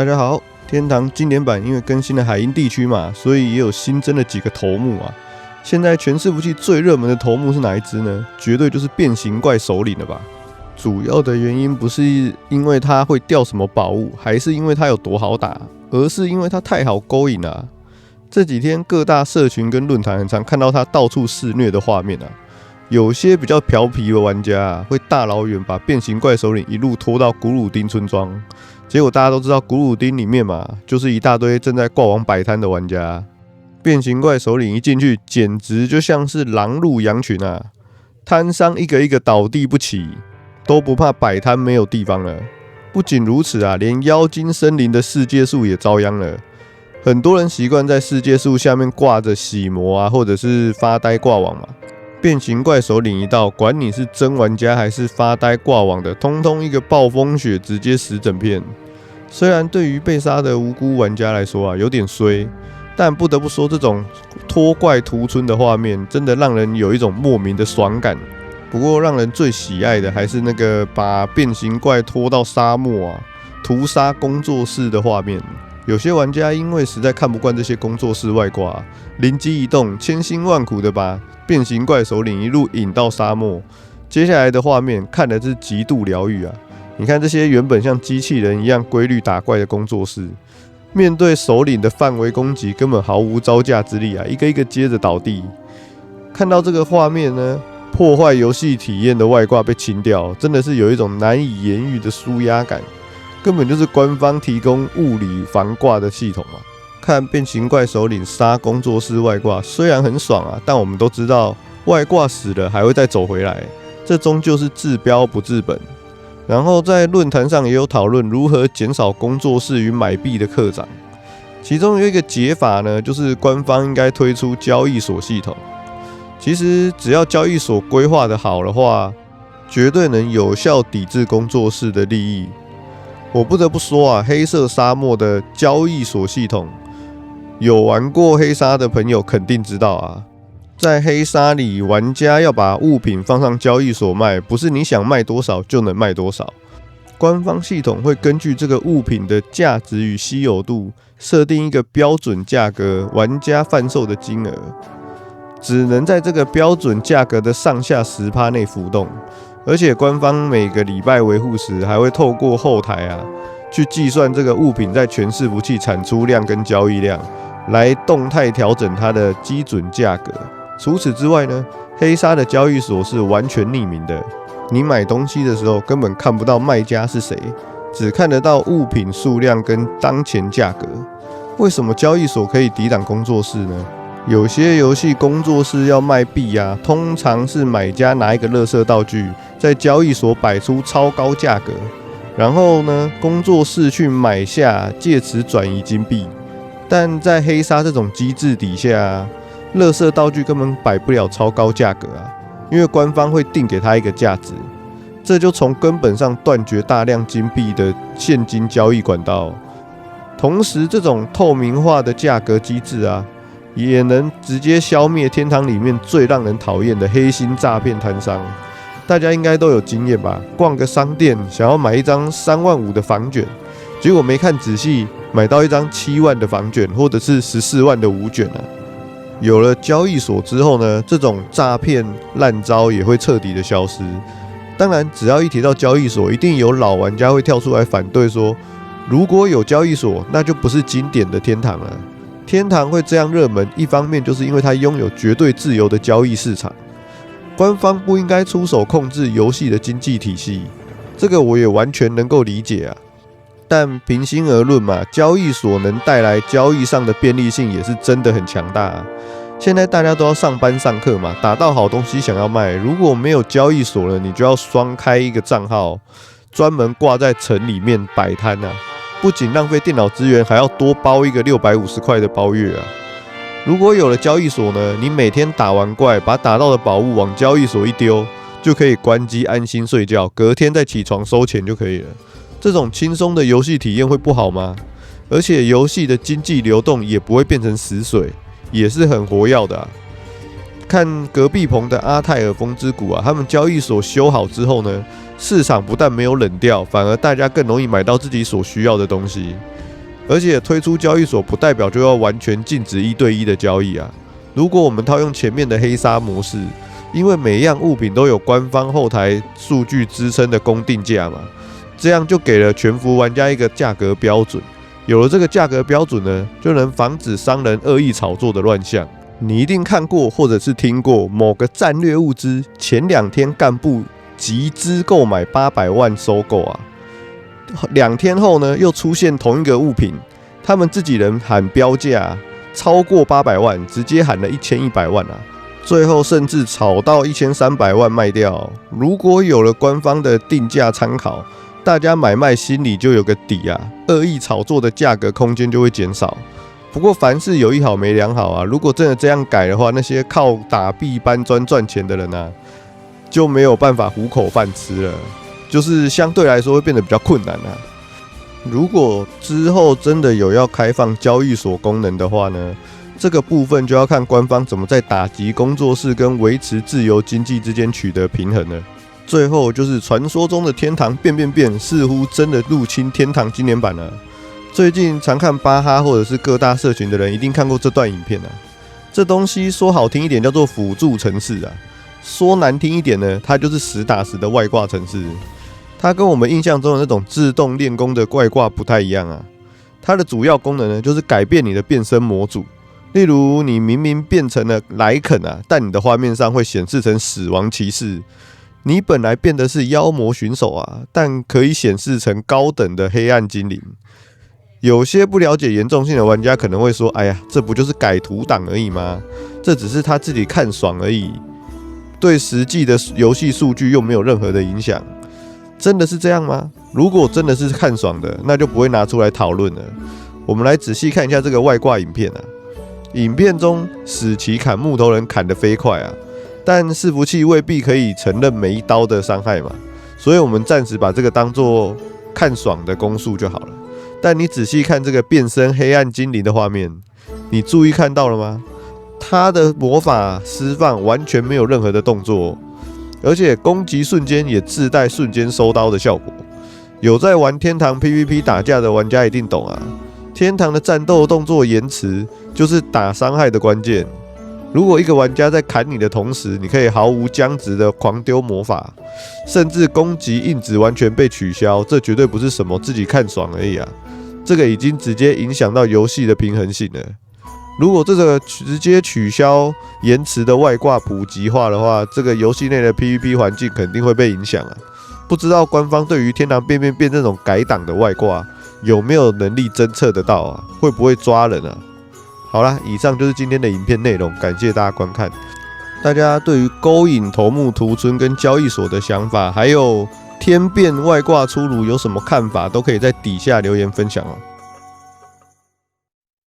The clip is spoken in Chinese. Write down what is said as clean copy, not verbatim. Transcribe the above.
大家好，天堂经典版因为更新了海鹰地区嘛，所以也有新增了几个头目啊。现在全伺服器最热门的头目是哪一只呢？绝对就是变形怪首领了吧。主要的原因不是因为他会掉什么宝物，还是因为他有多好打，而是因为他太好勾引了。这几天各大社群跟论坛很常看到他到处肆虐的画面啊。有些比较调皮的玩家会大老远把变形怪首领一路拖到古鲁丁村庄，结果大家都知道古鲁丁里面嘛，就是一大堆正在挂网摆摊的玩家。变形怪首领一进去，简直就像是狼入羊群啊！摊商一个一个倒地不起，都不怕摆摊没有地方了。不仅如此啊，连妖精森林的世界树也遭殃了。很多人习惯在世界树下面挂着洗魔啊，或者是发呆挂网嘛。变形怪首领一到，管你是真玩家还是发呆挂网的，通通一个暴风雪直接死整片。虽然对于被杀的无辜玩家来说啊，有点衰，但不得不说，这种拖怪屠村的画面真的让人有一种莫名的爽感。不过让人最喜爱的还是那个把变形怪拖到沙漠啊，屠杀工作室的画面。有些玩家因为实在看不惯这些工作室外挂，灵机一动，千辛万苦的把变形怪首领一路引到沙漠。接下来的画面看的是极度疗愈啊！你看这些原本像机器人一样规律打怪的工作室，面对首领的范围攻击，根本毫无招架之力啊！一个一个接着倒地。看到这个画面呢，破坏游戏体验的外挂被清掉，真的是有一种难以言喻的舒压感。根本就是官方提供物理防挂的系统啊！看变形怪首领杀工作室外挂，虽然很爽啊，但我们都知道外挂死了还会再走回来，这终究是治标不治本。然后在论坛上也有讨论如何减少工作室与买币的课长，其中有一个解法呢，就是官方应该推出交易所系统。其实只要交易所规划的好的话，绝对能有效抵制工作室的利益。我不得不说啊，黑色沙漠的交易所系统，有玩过黑沙的朋友肯定知道啊。在黑沙里，玩家要把物品放上交易所卖，不是你想卖多少就能卖多少。官方系统会根据这个物品的价值与稀有度，设定一个标准价格，玩家贩售的金额只能在这个标准价格的上下10%内浮动。而且官方每个礼拜维护时，还会透过后台去计算这个物品在全伺服器产出量跟交易量，来动态调整它的基准价格。除此之外呢，黑沙的交易所是完全匿名的，你买东西的时候根本看不到卖家是谁，只看得到物品数量跟当前价格。为什么交易所可以抵挡工作室呢？有些游戏工作室要卖币啊，通常是买家拿一个垃圾道具，在交易所摆出超高价格，然后呢，工作室去买下，借此转移金币。但在黑沙这种机制底下垃圾道具根本摆不了超高价格啊，因为官方会定给他一个价值，这就从根本上断绝大量金币的现金交易管道。同时，这种透明化的价格机制也能直接消灭天堂里面最让人讨厌的黑心诈骗摊商。大家应该都有经验吧？逛个商店，想要买一张3万5的房卷，结果没看仔细，买到一张7万的房卷，或者是14万的5卷啊。有了交易所之后呢，这种诈骗烂招也会彻底的消失。当然，只要一提到交易所，一定有老玩家会跳出来反对说，如果有交易所，那就不是经典的天堂了。天堂会这样热门，一方面就是因为它拥有绝对自由的交易市场，官方不应该出手控制游戏的经济体系，这个我也完全能够理解啊。但平心而论嘛，交易所能带来交易上的便利性也是真的很强大啊。现在大家都要上班上课嘛，打到好东西想要卖，如果没有交易所了，你就要双开一个账号，专门挂在城里面摆摊啊。不仅浪费电脑资源，还要多包一个650块的包月啊！如果有了交易所呢，你每天打完怪，把打到的宝物往交易所一丢，就可以关机安心睡觉，隔天再起床收钱就可以了。这种轻松的游戏体验会不好吗？而且游戏的经济流动也不会变成死水，也是很活跃的啊。看隔壁棚的阿泰尔风之谷他们交易所修好之后呢，市场不但没有冷掉，反而大家更容易买到自己所需要的东西。而且推出交易所不代表就要完全禁止1对1的交易啊。如果我们套用前面的黑沙模式，因为每一样物品都有官方后台数据支撑的公定价嘛，这样就给了全服玩家一个价格标准。有了这个价格标准呢，就能防止商人恶意炒作的乱象。你一定看过或者是听过某个战略物资前2天干部集资购买800万收购啊，2天后呢又出现同一个物品，他们自己人喊标价超过800万，直接喊了1100万啊，最后甚至炒到1300万卖掉。如果有了官方的定价参考，大家买卖心里就有个底啊，恶意炒作的价格空间就会减少。不过凡事有一好没两好啊，如果真的这样改的话，那些靠打币搬砖赚钱的人啊，就没有办法糊口饭吃了，就是相对来说会变得比较困难啊。如果之后真的有要开放交易所功能的话呢，这个部分就要看官方怎么在打击工作室跟维持自由经济之间取得平衡了。最后就是传说中的天堂变变变，似乎真的入侵天堂今年版了。最近常看巴哈或者是各大社群的人一定看过这段影片啊。这东西说好听一点叫做辅助程式啊，说难听一点呢，它就是实打实的外挂程式。它跟我们印象中的那种自动练功的外挂不太一样啊。它的主要功能呢，就是改变你的变身模组。例如，你明明变成了莱肯啊，但你的画面上会显示成死亡骑士。你本来变的是妖魔选手啊，但可以显示成高等的黑暗精灵。有些不了解严重性的玩家可能会说：“哎呀，这不就是改图档而已吗？这只是他自己看爽而已，对实际的游戏数据又没有任何的影响。”真的是这样吗？如果真的是看爽的，那就不会拿出来讨论了。我们来仔细看一下这个外挂影片啊。影片中，史奇砍木头人砍得飞快啊，但伺服器未必可以承认每一刀的伤害嘛，所以我们暂时把这个当作看爽的攻速就好了。但你仔细看这个变身黑暗精灵的画面，你注意看到了吗？他的魔法释放完全没有任何的动作，而且攻击瞬间也自带瞬间收刀的效果。有在玩天堂 PVP 打架的玩家一定懂啊，天堂的战斗动作延迟就是打伤害的关键。如果一个玩家在砍你的同时，你可以毫无僵直的狂丢魔法，甚至攻击硬直完全被取消，这绝对不是什么自己看爽而已啊，这个已经直接影响到游戏的平衡性了。如果这个直接取消延迟的外挂普及化的话，这个游戏内的 PVP 环境肯定会被影响啊。不知道官方对于天堂变变变这种改档的外挂有没有能力侦测得到啊？会不会抓人啊？好啦，以上就是今天的影片内容，感谢大家观看。大家对于勾引头目屠村跟交易所的想法，还有天变外挂出炉有什么看法，都可以在底下留言分享哦。